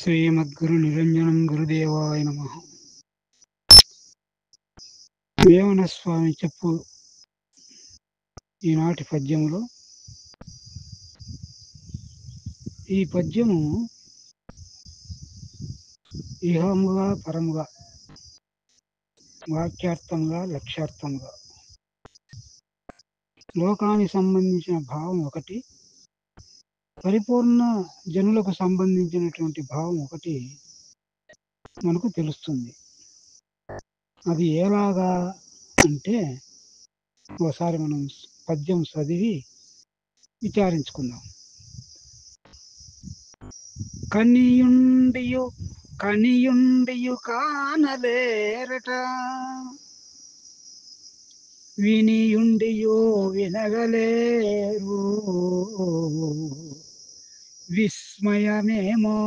శ్రీమద్గురు నిరంజనం గురుదేవాయ నమః. వేమన స్వామి చెప్పు ఈనాటి పద్యములో, ఈ పద్యము ఇహముగా పరముగా, వాక్యార్థంగా లక్ష్యార్థంగా, లోకానికి సంబంధించిన భావం ఒకటి, పరిపూర్ణ జనులకు సంబంధించినటువంటి భావం ఒకటి మనకు తెలుస్తుంది. అది ఎలాగా అంటే ఒకసారి మనం పద్యం చదివి విచారించుకుందాం. కనియుండియు కనియుండియు కానలేరట, వినియుండియో వినగలేరు, విస్మయమేమో.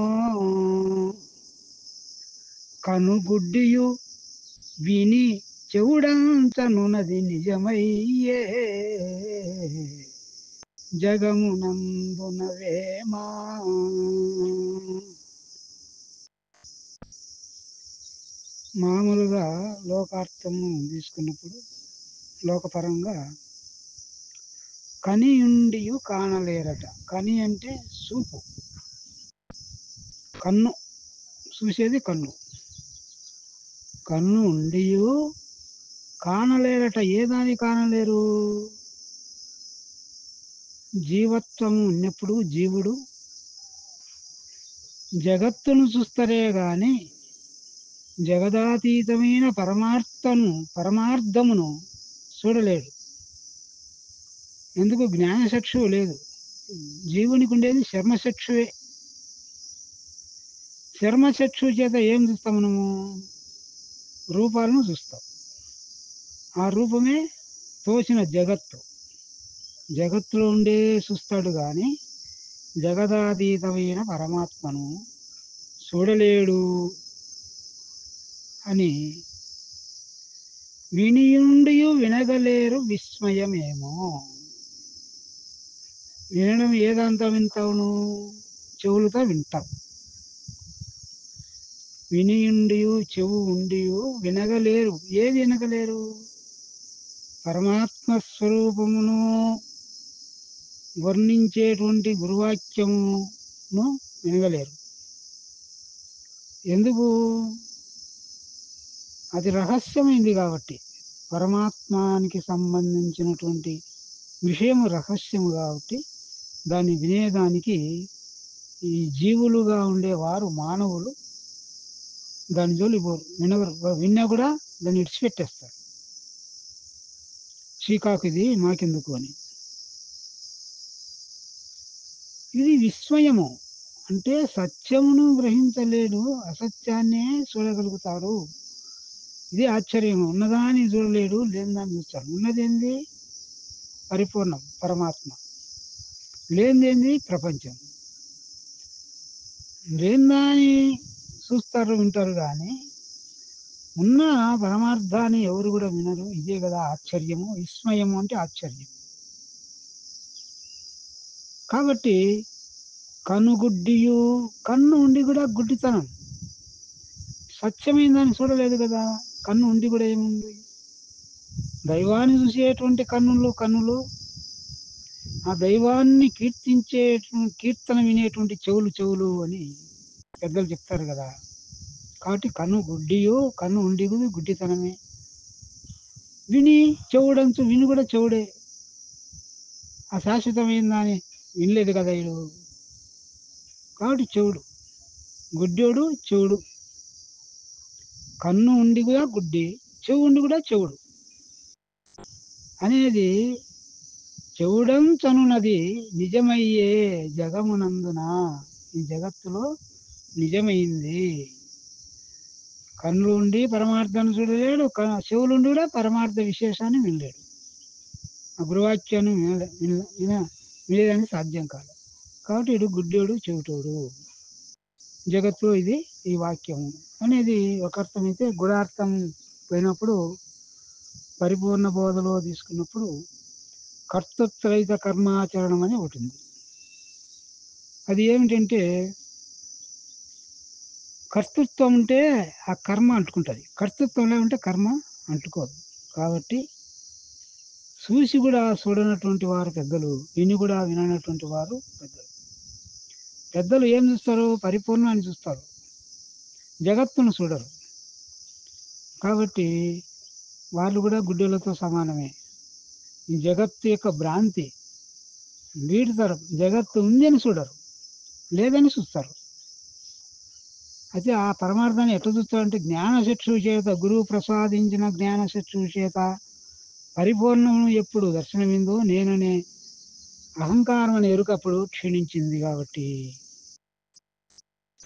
కనుగుడ్డియు విని చెవుడంతనున్నది నిజమయ్యే, జగమునందునవేమా. మామూలుగా లోకార్థము తీసుకున్నప్పుడు, లోకపరంగా కనియుండియు కానలేరట. కని అంటే చూపు, కన్ను, చూసేది కన్ను. కన్ను ఉండియు కానలేరట. ఏదాన్ని కానలేరు? జీవత్వము ఉన్నప్పుడు జీవుడు జగత్తును చూస్తరే గాని జగదాతీతమైన పరమార్థమును చూడలేడు. ఎందుకు? జ్ఞానచక్షువు లేదు. జీవునికి ఉండేది శర్మచక్షువే. శర్మచక్షువు చేత ఏం చూస్తాం మనము? రూపాలను చూస్తాం. ఆ రూపమే తోచిన జగత్తు. జగత్తులో ఉండే చూస్తాడు కానీ జగదాతీతమైన పరమాత్మను చూడలేడు అని. వినియుండియు వినగలేరు, విస్మయమేమో. వినడం ఏదంతా వింటావును? చెవులతో వింటాం. వినియుండియు, చెవు ఉండియు వినగలేరు. ఏది వినగలేరు? పరమాత్మ స్వరూపమును వర్ణించేటువంటి గురువాక్యమును వినగలేరు. ఎందుకు? అది రహస్యమైంది కాబట్టి. పరమాత్మానికి సంబంధించినటువంటి విషయము రహస్యము కాబట్టి దాన్ని వినేదానికి ఈ జీవులుగా ఉండేవారు, మానవులు దాని జోలి పోరు, వినగరు. విన్నా కూడా దాన్ని ఇడిచిపెట్టేస్తారు. చీకాకు ఇది మాకెందుకు అని. ఇది విస్మయము. అంటే సత్యమును గ్రహించలేడు, అసత్యాన్నే చూడగలుగుతాడు. ఇది ఆశ్చర్యము. ఉన్నదాన్ని చూడలేడు, లేనిదాన్ని చూస్తాడు. ఉన్నదేంది? పరిపూర్ణం పరమాత్మ. లేనిదేంది? ప్రపంచం. లేనిదాన్ని చూస్తారు, వింటారు కానీ ఉన్న పరమార్థాన్ని ఎవరు కూడా వినరు. ఇదే కదా ఆశ్చర్యము. విస్మయము అంటే ఆశ్చర్యం. కాబట్టి కనుగుడ్డియు, కన్ను ఉండి కూడా గుడ్డితనం. సత్యమైన దాన్ని చూడలేదు కదా. కన్ను ఉండి కూడా ఏముంది? దైవాన్ని చూసేటువంటి కన్నులు, ఆ దైవాన్ని కీర్తన వినేటువంటి చెవులు అని పెద్దలు చెప్తారు కదా. కాబట్టి కన్ను ఉండి కూడా గుడ్డితనమే. విని చెవుడంచు, విని కూడా చెవుడే. ఆ శాశ్వతమైన దాన్ని వినలేదు కదా వీడు. కాబట్టి చెవుడు. గుడ్డోడు చెవుడు. కన్ను ఉండి కూడా గుడ్డి, చెవు ఉండి కూడా చెవుడు అనేది చెవుడంచనున్నది నిజమయ్యే, జగమునందున. ఈ జగత్తులో నిజమైంది. కన్నులు ఉండి పరమార్థాన్ని చూడలేడు, చెవులుండి కూడా పరమార్థ విశేషాన్ని వినలేడు. ఆ గురువాక్యాన్ని వినేదానికి సాధ్యం కాదు. కాబట్టి ఇడు గుడ్డోడు, చెవిటోడు. జగత్తులో ఇది ఈ వాక్యము అనేది ఒక అర్థమైతే, గుడార్థం పోయినప్పుడు పరిపూర్ణ బోధలో తీసుకున్నప్పుడు కర్తృత్వరహిత కర్మాచరణం అని ఒకటి ఉంది. అది ఏమిటంటే కర్తృత్వం ఉంటే ఆ కర్మ అంటుకుంటది. కర్తృత్వం లేకుంటే కర్మ అంటుకోదు. కాబట్టి చూసి గూడా చూడనటువంటి వారు పెద్దలు. విని గూడా విననటువంటి వారు పెద్దలు. పెద్దలు ఏం జూస్తారు? పరిపూర్ణాన్ని జూస్తారు. జగత్తును చూడరు. కాబట్టి వాళ్ళు గూడా గుడ్డోళ్ళతో సమానమే. ఈ జగత్తు యొక్క భ్రాంతి వీడుతారు. జగత్తు ఉంది అని చూడరు. లేదని చూస్తారు. అయితే ఆ పరమార్థాన్ని ఎట్లా చూస్తారంటే జ్ఞానచక్షువు చేత గురువు ప్రసాదించిన జ్ఞానచక్షువు చేత పరిపూర్ణమును ఎప్పుడు దర్శనమిందో నేననే అహంకారం అనే ఎరుక అప్పుడు క్షీణించింది కాబట్టి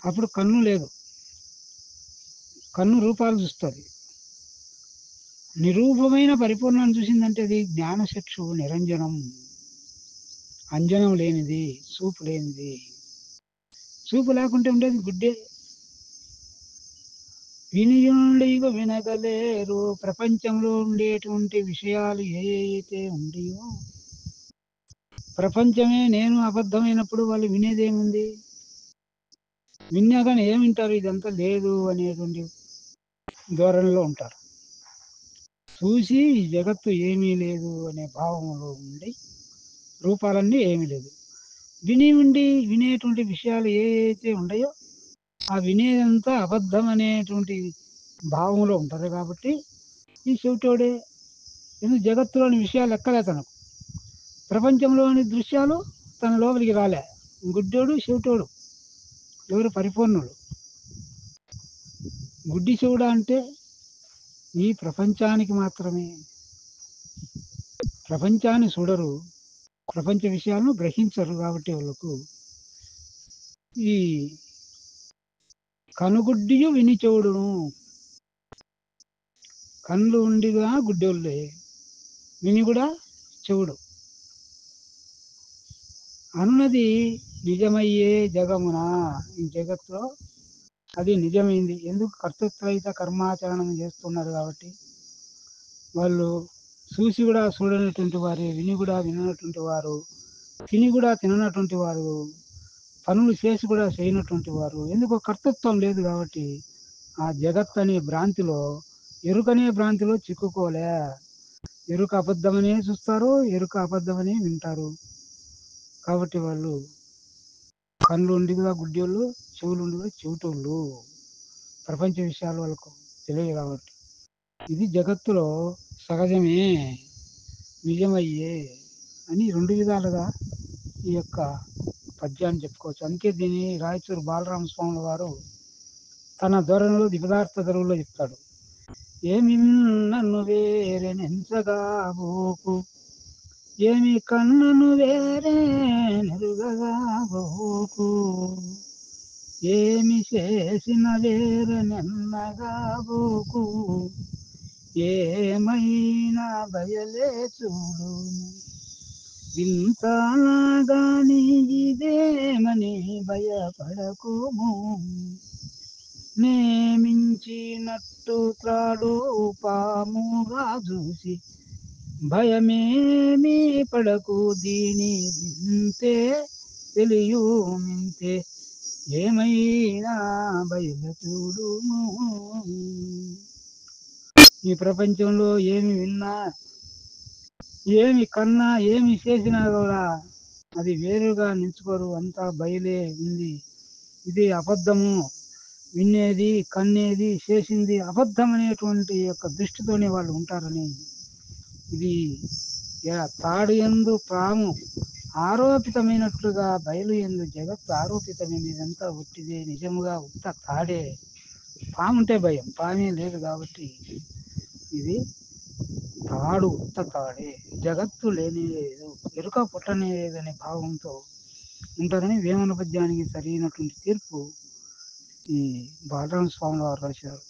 అప్పుడు కన్ను లేదు. కన్ను రూపాలు చూస్తది. నిరూపమైన పరిపూర్ణాన్ని చూసిందంటే అది జ్ఞానచక్షువు నిరంజనం. అంజనం లేనిది, చూపు లేనిది. చూపు లేకుంటే ఉండేది గుడ్డే. వినియుండిగ వినగలేరు. ప్రపంచంలో ఉండేటువంటి విషయాలు అయితే ఉండియో ప్రపంచమే నేను అబద్ధమైనప్పుడు వాళ్ళు వినేదేముంది? విన్నా గాని ఏం వింటారు? ఇదంతా లేదు అనేటువంటి ధోరణిలో ఉంటారు. చూసి ఈ జగత్తు ఏమీ లేదు అనే భావంలో ఉండి రూపాలన్నీ ఏమీ లేదు. విని ఉండి వినేటువంటి విషయాలు ఏవైతే ఉన్నాయో ఆ వినేదంతా అబద్ధం అనేటువంటి భావంలో ఉంటారు కాబట్టి ఈ చెవిటోడే ఎందుకు జగత్తులోని విషయాలు ఎక్కలే తనకు. ప్రపంచంలోని దృశ్యాలు తన లోపలికి రాలే. గుడ్డోడు, చెవిటోడు ఎవరు పరిపూర్ణుడు. గుడ్డి చెవుడా అంటే ఈ ప్రపంచానికి మాత్రమే. ప్రపంచాన్ని చూడరు. ప్రపంచ విషయాలను గ్రహించరు కాబట్టి వాళ్ళకు ఈ కనుగుడ్డియు విని చెవుడును. కళ్ళు ఉండిగా గుడ్డోళ్ళే. విని కూడా చెవుడు. అన్నది నిజమయ్యే జగమున ఈ జగత్తులో అది నిజమైంది. ఎందుకు కర్తృత్వరహిత కర్మాచరణం చేస్తున్నారు కాబట్టి వాళ్ళు చూసి కూడా చూడనటువంటి వారే, విని కూడా విననటువంటి వారు, తిని కూడా తిననటువంటి వారు, పనులు చేసి కూడా చేయనటువంటి వారు. ఎందుకో కర్తృత్వం లేదు కాబట్టి ఆ జగత్ అనే భ్రాంతిలో ఎరుకనే భ్రాంతిలో చిక్కుకోలే. ఎరుక అబద్ధమనే చూస్తారు, ఎరుక అబద్ధమనే వింటారు. కాబట్టి వాళ్ళు కళ్ళు ఉండిగా గుడ్డోళ్ళు, చెవులు ఉండిగా చెవిటోళ్ళు. ప్రపంచ విషయాలు వాళ్ళకు తెలియదు కాబట్టి ఇది జగత్తులో సహజమే, నిజమయ్యే అని రెండు విధాలుగా ఈ యొక్క పద్యాన్ని చెప్పుకోవచ్చు. అందుకే దీన్ని రాయచూరు బాలరామ స్వామి వారు తన ధోరణిలో దిపదార్థ ధరువులో చెప్తాడు. ఏమి నన్ను వేరే నెంచగా బోకు, ఏమి కన్నును వేరే నెరుగగా బోకు, ఏమి చేసిన వేరే నెన్నగా బోకు, ఏమైనా బయలే చూడు, వింతాగాని ఇదేమని భయపడకుము, నేమించినట్టు త్రాడు పాముగా చూసి భయమేమీ పడకు, దీని వింతే తెలియు మింతే ఏమైనా బయలు చూడుము. ఈ ప్రపంచంలో ఏమి విన్నా, ఏమి కన్నా, ఏమి చేసినా కూడా అది వేరుగా నిలుచుకోరు. అంతా బయలే ఉంది. ఇది అబద్ధము. వినేది, కన్నేది, చేసింది అబద్ధం అనేటువంటి యొక్క దృష్టితోనే వాళ్ళు ఉంటారని. ఇది తాడు యందు పాము ఆరోపితమైనట్లుగా బయలు యందు జగత్తు ఆరోపితమైనది. ఇదంతా ఉట్టిదే, నిజముగా ఉత్త తాడే. పాము ఉంటే భయం, పామే లేదు కాబట్టి ఇది తాడు, ఉత్త తాడే. జగత్తు లేని లేదు, ఎరుక పుట్టనే లేదనే భావంతో ఉంటారని వేమన పద్యానికి సరైనటువంటి తీర్పు ఈ బాలరామ స్వామి వారు రాశారు.